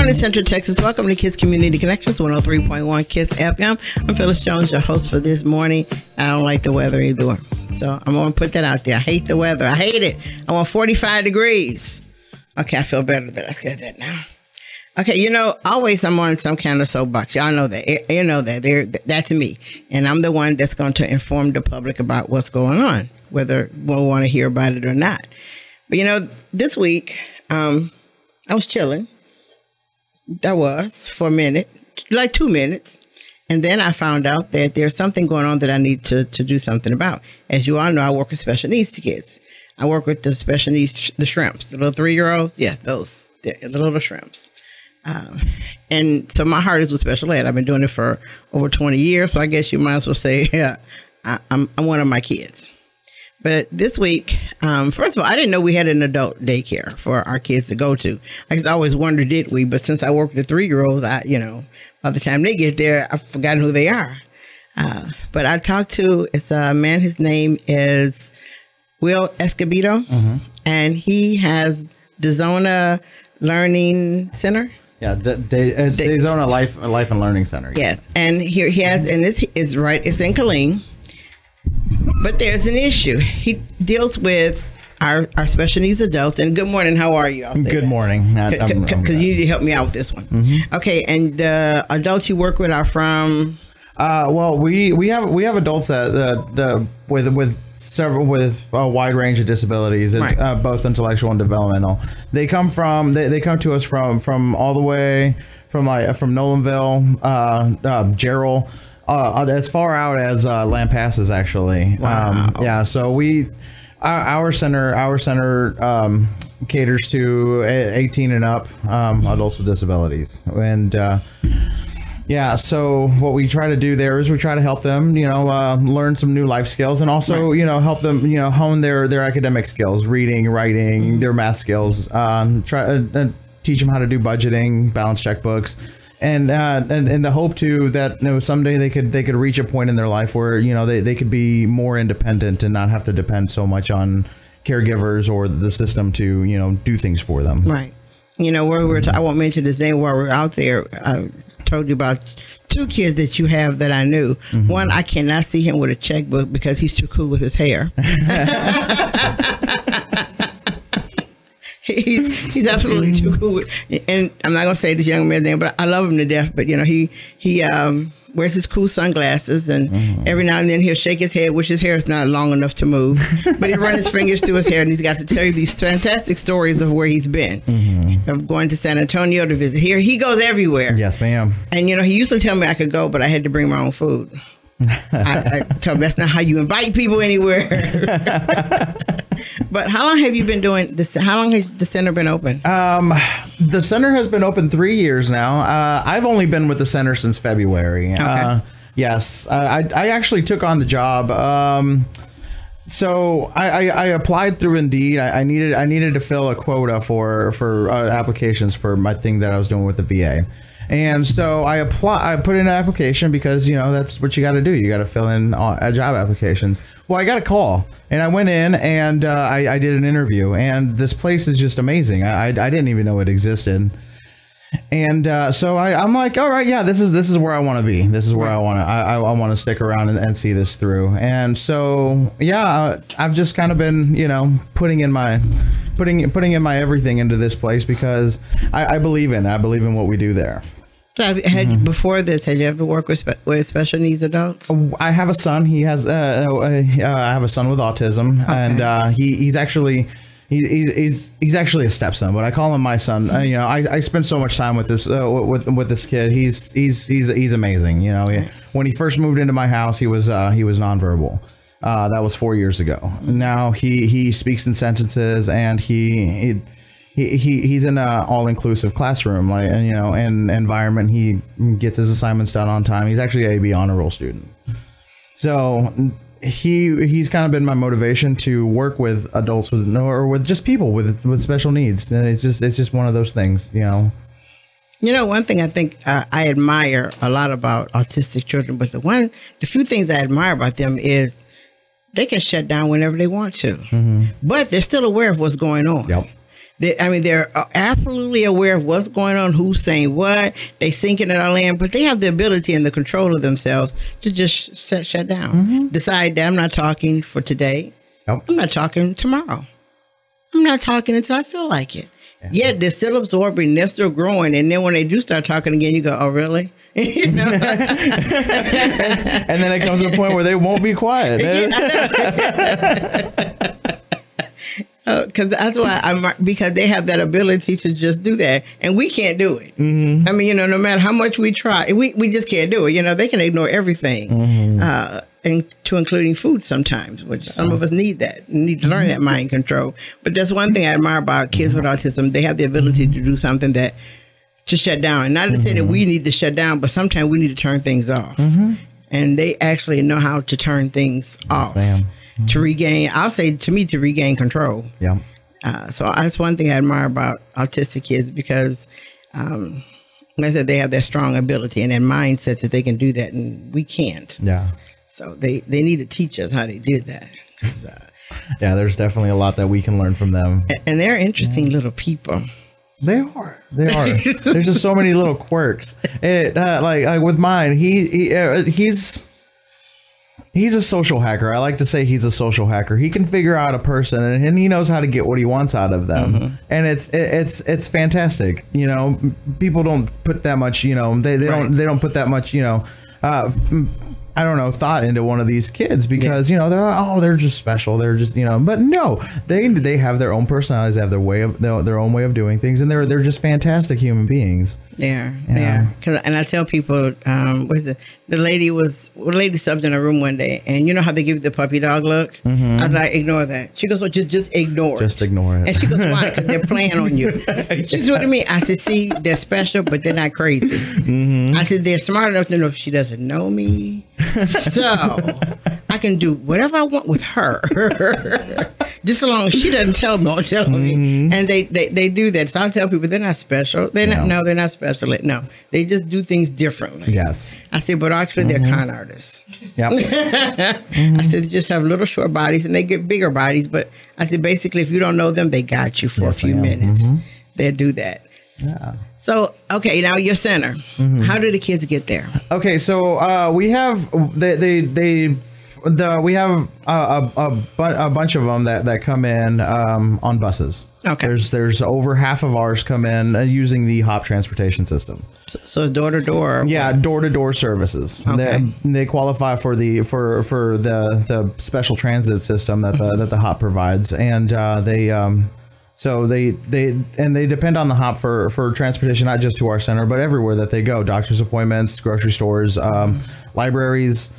morning, Central Texas. Welcome to Kids Community Connections, 103.1 Kids FM. I'm Phyllis Jones, your host for this morning. I don't like the weather either. So I'm going to put that out there. I hate the weather. I hate it. I want 45 degrees. Okay, I feel better that I said that now. Okay, you know, always I'm on some kind of soapbox. Y'all know that. You know that. That's me. And I'm the one that's going to inform the public about what's going on, whether we'll want to hear about it or not. But, you know, this week, I was chilling. I was for a minute, like 2 minutes. And then I found out that there's something going on that I need to do something about. As you all know, I work with special needs kids. I work with the special needs, the shrimps, the little 3-year-olds. Yes, those, the little shrimps. And so my heart is with special ed. I've been doing it for over 20 years. So I guess you might as well say, yeah, I'm one of my kids. But this week, first of all, I didn't know we had an adult daycare for our kids to go to. I just always wondered, did we? But since I work with the 3-year-olds, by the time they get there, I've forgotten who they are. But I talked to, it's a man, his name is Will Escobedo, and he has Dazona Learning Center. Yeah, it's Dazona Life and Learning Center. Yes, and here he has, and this is right, it's in Killeen. But there's an issue. He deals with our special needs adults. And good morning. How are you? Good morning. Because you need to help me out with this one. Okay. And the adults you work with are from? Well, we have adults that with a wide range of disabilities, right. Both intellectual and developmental. They come to us from all the way from Nolanville, Gerald. As far out as Lampasas, actually. Wow. Yeah, so our center caters to 18 and up adults with disabilities, and yeah. So what we try to do there is we try to help them, learn some new life skills, and also help them, hone their academic skills, reading, writing, their math skills. Try to teach them how to do budgeting, balance checkbooks. And the hope too that someday they could reach a point in their life where they could be more independent and not have to depend so much on caregivers or the system to do things for them. Right. I won't mention his name while we're out there. I told you about 2 kids that you have that I knew. One, I cannot see him with a checkbook because he's too cool with his hair. He's absolutely too cool. And I'm not going to say this young man's name, but I love him to death. But, he wears his cool sunglasses, and every now and then he'll shake his head, which his hair is not long enough to move. But he'll run his fingers through his hair, and he's got to tell you these fantastic stories of where he's been. Of going to San Antonio to visit. Here, he goes everywhere. Yes, ma'am. And, he used to tell me I could go, but I had to bring my own food. I told him that's not how you invite people anywhere. But how long have you been doing this? How long has the center been open? The center has been open 3 years now. I've only been with the center since February. Okay. Yes, I actually took on the job. So I applied through Indeed. I needed to fill a quota for applications for my thing that I was doing with the VA. And so I put in an application because, that's what you got to do. You got to fill in job applications. Well, I got a call, and I went in and I did an interview, and this place is just amazing. I didn't even know it existed. And so I'm like, all right, yeah, this is where I want to be. This is where I want to stick around and see this through. And so, yeah, I've just kind of been, putting in my everything into this place because I believe in what we do there. So before this, had you ever worked with special needs adults? I have a son. He has I have a son with autism, okay. And he's actually a stepson, but I call him my son. I spend so much time with this with this kid. He's amazing. When he first moved into my house, he was nonverbal. That was 4 years ago. Now he speaks in sentences, and he's in an all-inclusive classroom, and environment. He gets his assignments done on time. He's actually an AB honor roll student. So he's kind of been my motivation to work with adults with just people with special needs. It's just one of those things, One thing I think I admire a lot about autistic children, but the few things I admire about them is they can shut down whenever they want to, but they're still aware of what's going on. Yep. They're absolutely aware of what's going on, who's saying what. They sinking it all in, but they have the ability and the control of themselves to just shut down. Decide that I'm not talking for today. Yep. I'm not talking tomorrow. I'm not talking until I feel like it. Yet they're still absorbing, they're still growing. And then when they do start talking again, you go, oh, really? You know? And then it comes to a point where they won't be quiet. Because that's why because they have that ability to just do that, and we can't do it. I mean, no matter how much we try, we just can't do it. They can ignore everything, and to including food sometimes, which some of us need to learn that mind control. But that's one thing I admire about kids with autism. They have the ability to do something to shut down, and not to say that we need to shut down, but sometimes we need to turn things off, and they actually know how to turn things off. To regain, I'll say to me, to regain control. Yeah. So that's one thing I admire about autistic kids, because, like I said, they have that strong ability and that mindset that they can do that, and we can't. Yeah. So they need to teach us how they did that. Yeah, there's definitely a lot that we can learn from them. And they're interesting little people. They are. There's just so many little quirks. Like with mine, he's a social hacker. I like to say he's a social hacker. He can figure out a person, and he knows how to get what he wants out of them. And it's fantastic. People don't put that much, they don't put that much, I don't know, thought into one of these kids, because they're just special. They're just but no, they have their own personalities. They have their own way of doing things, and they're just fantastic human beings. Yeah. And I tell people, the lady subbed in a room one day, and you know how they give you the puppy dog look? I was like, ignore that. She goes, well, just ignore it. Just ignore it. And she goes, why? Because they're playing on you. She said, what do you mean? I said, see, they're special, but they're not crazy. I said, they're smart enough to know she doesn't know me. So I can do whatever I want with her. Just so long as she doesn't tell me. And they do that. So I'll tell people they're not special. They're not special. No, they just do things differently. Yes. I said, but actually they're con artists. Yep. I said, they just have little short bodies and they get bigger bodies. But I said, basically, if you don't know them, they got you for a few minutes. They'll do that. Yeah. So, okay, now your center. How do the kids get there? Okay, so we have we have a bunch of them that come in on buses. Okay. There's over half of ours come in using the HOP transportation system. So door to door. Yeah, door to door services. Okay. They qualify for the special transit system that the HOP provides, and so they depend on the HOP for transportation, not just to our center, but everywhere that they go. Doctor's appointments, grocery stores, libraries,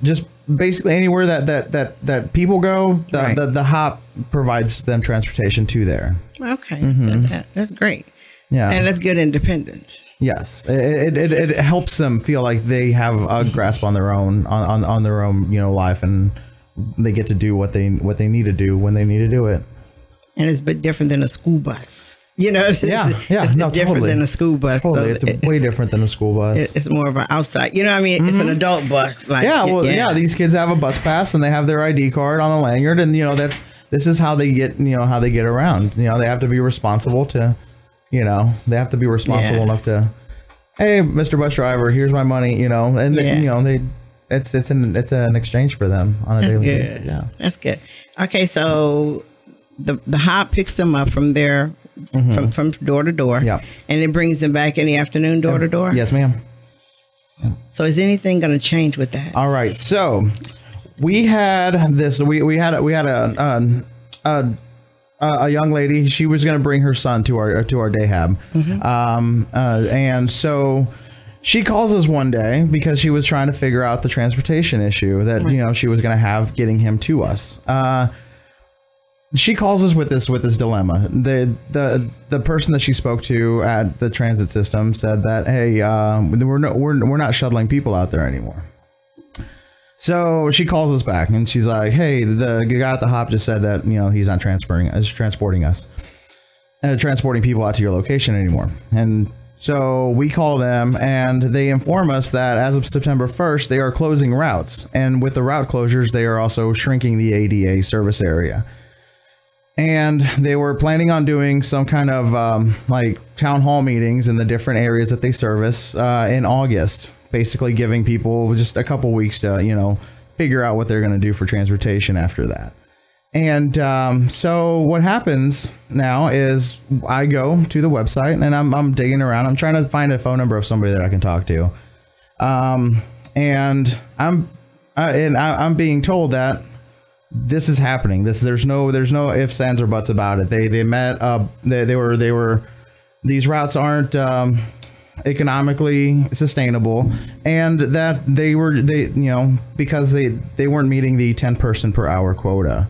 just basically anywhere that people go. The HOP provides them transportation to there. Okay, so that's great. Yeah, and that's good independence. Yes, it helps them feel like they have a grasp on their own on their own life, and they get to do what they need to do when they need to do it. And it's a bit different than a school bus. It's different totally. than a school bus. Totally. So it's way different than a school bus. It's more of an outside. It's an adult bus. These kids have a bus pass and they have their ID card on a lanyard, and this is how they get how they get around. They have to be responsible to, they have to be responsible enough to, hey, Mr. Bus Driver, here's my money. It's an exchange for them on a daily basis. Yeah, that's good. Okay, so the HOP picks them up from there. From door to door, and it brings them back in the afternoon, door to door. Yes, ma'am. So is anything going to change with that? All right. So we had this. We had a young lady. She was going to bring her son to our day hab, and so she calls us one day because she was trying to figure out the transportation issue that she was going to have getting him to us. She calls us with this dilemma. The person that she spoke to at the transit system said that, hey, we're not shuttling people out there anymore. So she calls us back and she's like, hey, the guy at the HOP just said that he's not transporting us and transporting people out to your location anymore. And so we call them and they inform us that as of September 1st, they are closing routes, and with the route closures, they are also shrinking the ADA service area. And they were planning on doing some kind of like town hall meetings in the different areas that they service in August, basically giving people just a couple weeks to, you know, figure out what they're going to do for transportation after that. And so what happens now is I go to the website and I'm digging around. I'm trying to find a phone number of somebody that I can talk to. And I'm being told that this is happening. There's no ifs, ands, or buts about it. They met up. They were these routes aren't economically sustainable, and that they you know, because they weren't meeting the 10 person per hour quota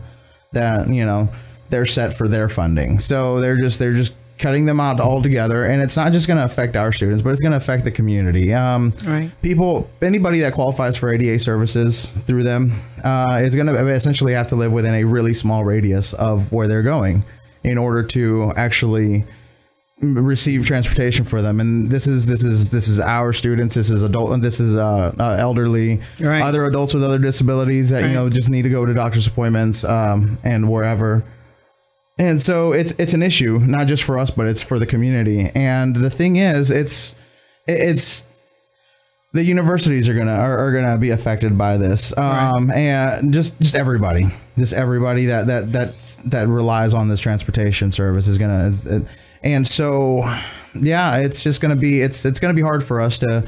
that, you know, they're set for their funding. So they're just cutting them out altogether, and it's not just going to affect our students, but it's going to affect the community. Right. Anybody that qualifies for ADA services through them is going to essentially have to live within a really small radius of where they're going in order to actually receive transportation for them. And this is our students. This is adult. This is elderly, right. Other adults with other disabilities that, right, you know, just need to go to doctor's appointments and wherever. And so it's an issue, not just for us, but it's for the community. And the thing is, it's the universities are gonna be affected by this, right. And just everybody that relies on this transportation service is gonna. And so, yeah, it's just gonna be it's gonna be hard for us to.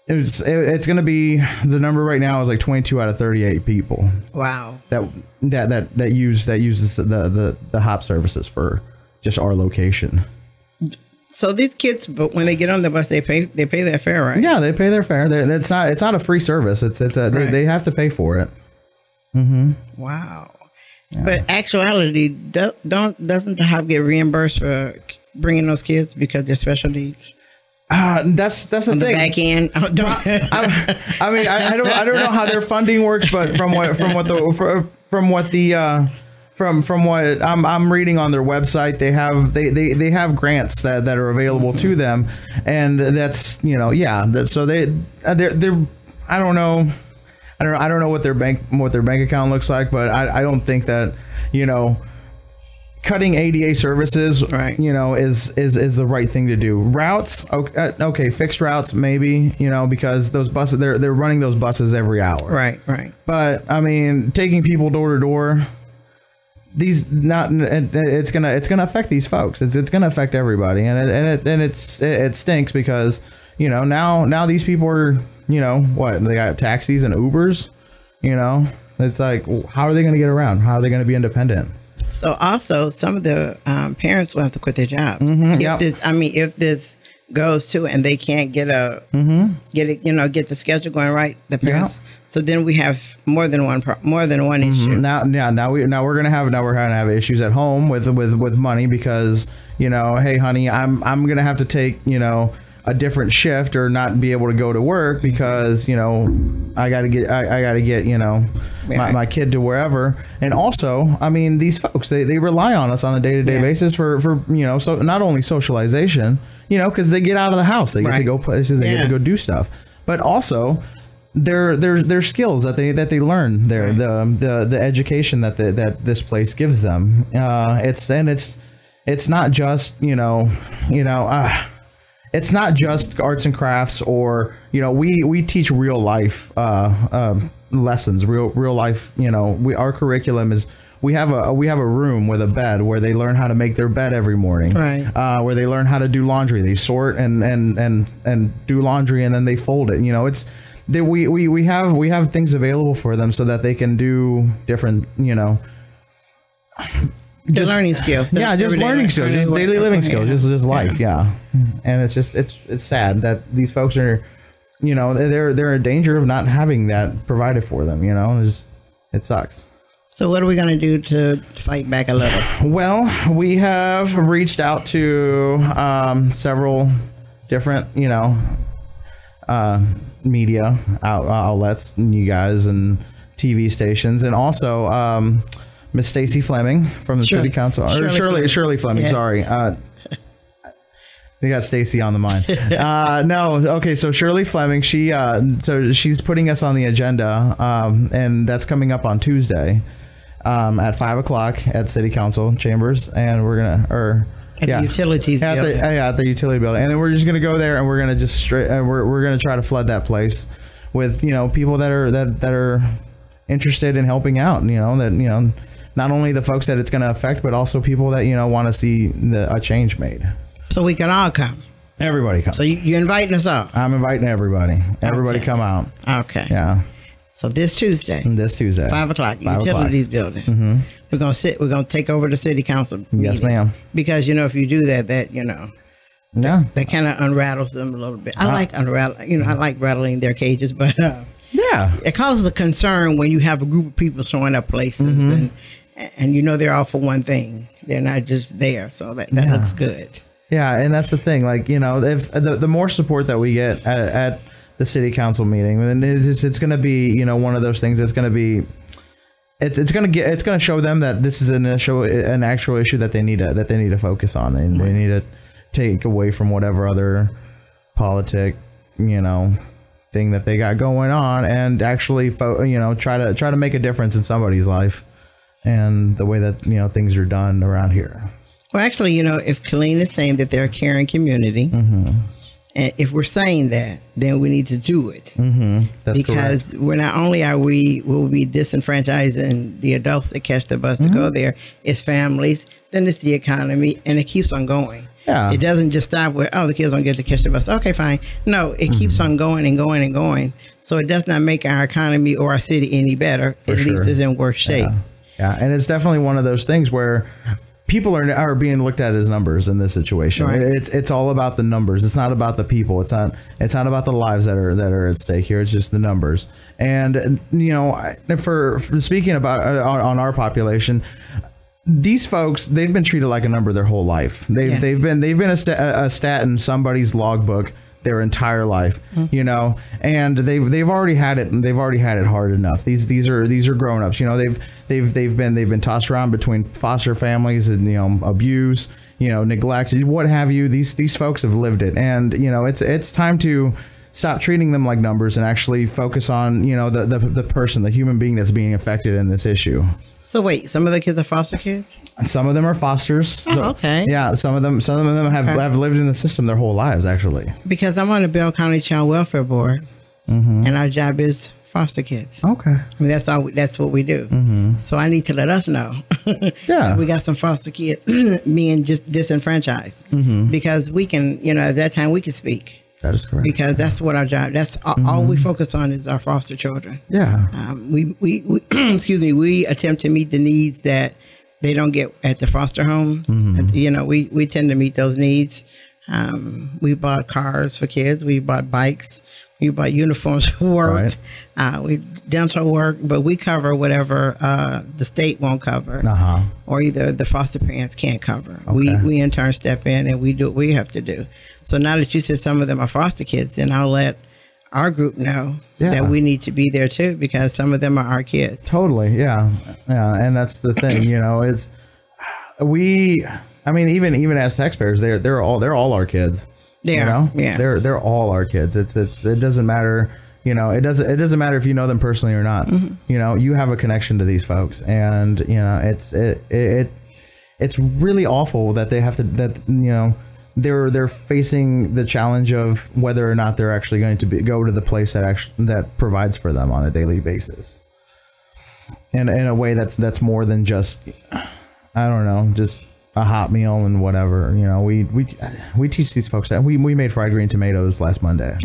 It's going to be, the number right now is like 22 out of 38 people. Wow. That use the HOP services for just our location. So these kids, but when they get on the bus, they pay their fare, right? Yeah, they pay their fare. It's not a free service. Right. They have to pay for it. Mm-hmm. Wow. Yeah. But actuality, doesn't the HOP get reimbursed for bringing those kids because they're special needs? That's the thing. The back end. I mean, I don't know how their funding works, but from what I'm reading on their website, they have grants that are available mm-hmm. to them, and that's, you know, yeah. So they're I don't know what their bank account looks like, but I don't think that, you know, cutting ADA services, right, you know, is the right thing to do. Routes, okay, fixed routes maybe, you know, because those buses, they're running those buses every hour. Right. But I mean, taking people door to door, it's gonna affect these folks. It's gonna affect everybody, and it stinks because, you know, now these people are, you know, what, they got taxis and Ubers, you know, it's like, how are they gonna get around? How are they gonna be independent? So also, some of the parents will have to quit their jobs. Mm-hmm, if this goes to and they can't get the schedule going right, the parents. Yep. So then we have more than one mm-hmm. issue. Now we're gonna have issues at home with money because, you know, hey honey, I'm gonna have to take, you know, a different shift or not be able to go to work because, you know, I gotta get, you know, my kid to wherever. And also, I mean, these folks, they rely on us on a day-to-day basis for, you know, so not only socialization, you know, because they get out of the house, they get to go places, they get to go do stuff, but also their skills that they learn there, right. the education that this place gives them. It's not just, it's not just arts and crafts, or, you know, we teach real life lessons, real life. You know, our curriculum is, we have a room with a bed where they learn how to make their bed every morning, right? Where they learn how to do laundry. They sort and do laundry, and then they fold it. You know, we have things available for them so that they can do different, you know. Just learning skills. Just learning skills, just daily living skills, just life. Yeah. And it's sad that these folks are, you know, they're in danger of not having that provided for them, you know. It sucks. So what are we going to do to fight back a little? Well, we have reached out to several different, you know, media outlets, you guys, and TV stations, and also Miss Stacy Fleming from the City Council. Shirley Fleming, sorry. They got Stacy on the mind. No, okay, so Shirley Fleming, she's putting us on the agenda, and that's coming up on Tuesday. at 5 o'clock at City Council chambers, and we're gonna the utilities building. At the utility building, and then we're just gonna go there, and we're gonna just we're gonna try to flood that place with people that are interested in helping out. Not only the folks that it's gonna affect, but also people that want to see a change made. So we can all come. Everybody comes. So you're inviting us all. I'm inviting everybody. Everybody come out. Okay. Yeah. So this Tuesday. 5 o'clock. Utilities building. Mm-hmm. We're gonna take over the city council meeting. Yes, ma'am. Because if you do that, that that kind of unrattles them a little bit. I like I like rattling their cages, but it causes a concern when you have a group of people showing up places and they're all for one thing. They're not just there, so that looks good. Yeah, and that's the thing. Like if the more support that we get at the city council meeting, then it's going to be one of those things that's going to be. It's going to show them that this is an actual issue that they need to focus on, and they need to take away from whatever other politic thing that they got going on, and actually try to make a difference in somebody's life and the way that things are done around here. Well, actually, if Killeen is saying that they're a caring community, and if we're saying that, then we need to do it. That's because correct. we're not only will be disenfranchising the adults that catch the bus to go there, it's families, then it's the economy, and it keeps on going. Yeah. It doesn't just stop where, the kids don't get to catch the bus. Okay, fine. No, it keeps on going and going and going. So it does not make our economy or our city any better. It leaves us in worse shape. Yeah, and it's definitely one of those things where people are being looked at as numbers in this situation. Right. It's all about the numbers. It's not about the people. It's not about the lives that are at stake here. It's just the numbers. And for speaking about on our population, these folks, they've been treated like a number their whole life. They've been a stat in somebody's logbook their entire life, and they've already had it, and they've already had it hard enough. These are grown-ups, they've been tossed around between foster families and abuse, neglect, what have you. These folks have lived it, and it's time to stop treating them like numbers and actually focus on the person, the human being that's being affected in this issue. So wait, some of the kids are foster kids? Some of them are fosters. Oh, okay. Yeah, some of them have lived in the system their whole lives, actually. Because I'm on the Bell County Child Welfare Board, and our job is foster kids. Okay. I mean, that's what we do. So I need to let us know. Yeah. We got some foster kids being just disenfranchised. Because we can, at that time we can speak. That is correct. Because that's what our job. That's all we focus on is our foster children. Yeah. We excuse me. We attempt to meet the needs that they don't get at the foster homes. We tend to meet those needs. We bought cars for kids. We bought bikes. We bought uniforms for work. Right. We dental work, but we cover whatever the state won't cover, or either the foster parents can't cover. Okay. We in turn step in and we do what we have to do. So now that you said some of them are foster kids, then I'll let our group know that we need to be there too, because some of them are our kids. Totally, yeah, and that's the thing, is even as taxpayers, they're all our kids. Yeah, they're all our kids. It doesn't matter, it doesn't matter if you know them personally or not. You have a connection to these folks, and it's really awful that they have to they're facing the challenge of whether or not they're actually going to go to the place that provides for them on a daily basis, and in a way that's more than just just a hot meal and whatever. We teach these folks that we made fried green tomatoes last Monday.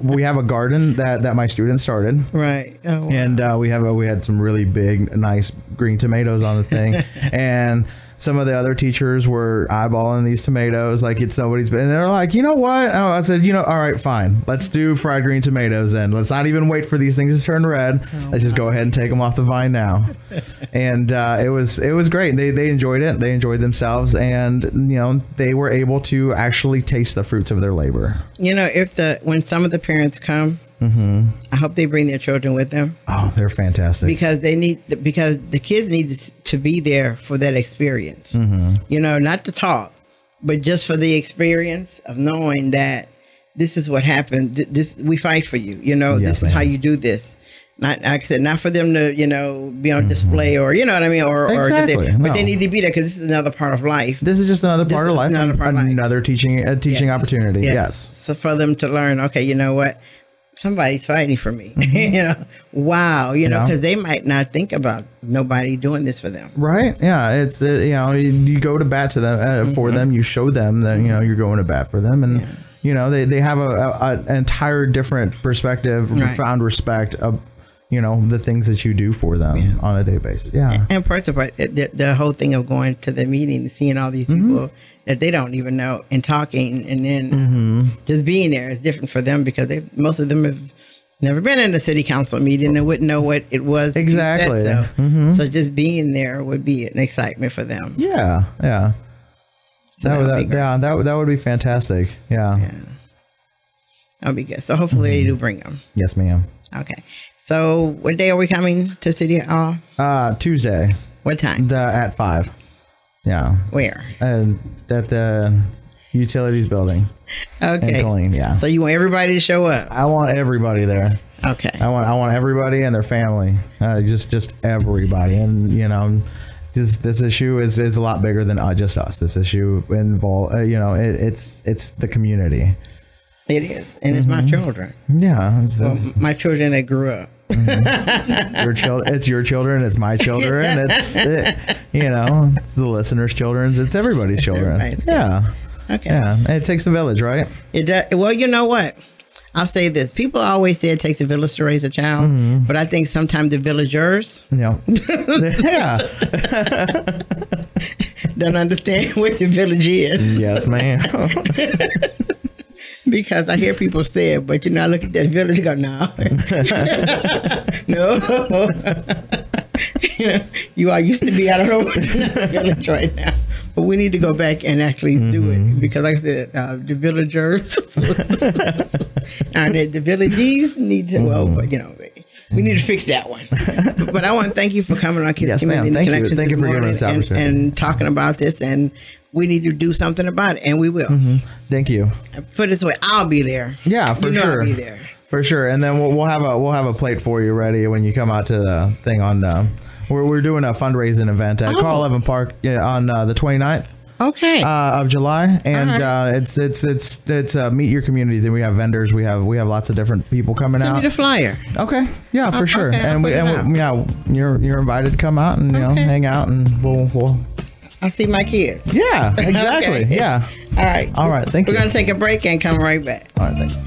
We have a garden that my students started, right? Oh, wow. And we had some really big, nice green tomatoes on the thing, and some of the other teachers were eyeballing these tomatoes like it's nobody's business. And they're like, you know what? Oh, I said, all right, fine. Let's do fried green tomatoes then. Let's not even wait for these things to turn red. Let's just go ahead and take them off the vine now. And it was great. They enjoyed it. They enjoyed themselves, and they were able to actually taste the fruits of their labor. When some of the parents come, I hope they bring their children with them. Oh, they're fantastic. Because the kids need to be there for that experience. Not to talk, but just for the experience of knowing that this is what happened. We fight for you. Yes, this is how you do this. Not, like I said, not for them to, be on display or, you know what I mean? Or Exactly. but they need to be there because this is another part of life. This is just another part of life. Another teaching opportunity. Yes. So for them to learn, okay, you know what? Somebody's fighting for me. Wow. Because they might not think about nobody doing this for them. Right. Yeah. It's, you go to bat to them for them. You show them that, you're going to bat for them. And, they have an entire different perspective, profound respect of, the things that you do for them on a day basis. Yeah. And first of all, the whole thing of going to the meeting and seeing all these people that they don't even know and talking and then just being there is different for them because most of them have never been in a city council meeting and wouldn't know what it was. Exactly. So just being there would be an excitement for them. Yeah. Yeah. That would be fantastic. Yeah. That would be good. So hopefully they do bring them. Yes, ma'am. Okay. So what day are we coming to City Hall? Tuesday. What time? At 5. Yeah. Where? And at the Utilities Building. Okay. In Killeen, yeah. So you want everybody to show up? I want everybody there. Okay. I want everybody and their family. Just everybody. And this issue is a lot bigger than just us. This issue involves it's the community. It is, and it's my children. Yeah, my children that grew up. Your children. It's your children. It's my children. It's the listeners' children. It's everybody's children. Yeah. Okay. Yeah, and it takes a village, right? It does. Well, you know what? I'll say this. People always say it takes a village to raise a child, but I think sometimes the villagers yeah. don't understand what the village is. Yes, ma'am. Because I hear people say it, but I look at that village and go, no. No. You all used to be, I don't know what the village right now. But we need to go back and actually do it. Because like I said, the villagers, the villages need to, we need to fix that one. But I want to thank you for coming on Kids Community Connections. Thank you for giving us the opportunity. And talking about this, and we need to do something about it, and we will. Thank you. Put it this way, I'll be there. Yeah, for sure. I'll be there. For sure. And then we'll have a plate for you ready when you come out to the thing on we're doing a fundraising event at Carl Evan Park on the 29th. Okay. Of July, and it's meet your community. Then we have vendors. We have lots of different people coming out. Send me the flyer. Okay. Yeah, for sure. Okay, you're invited to come out and hang out, and we'll. I'll see my kids. Yeah, exactly. Okay. Yeah. All right. All right. Thank you. We're gonna take a break and come right back. All right. Thanks.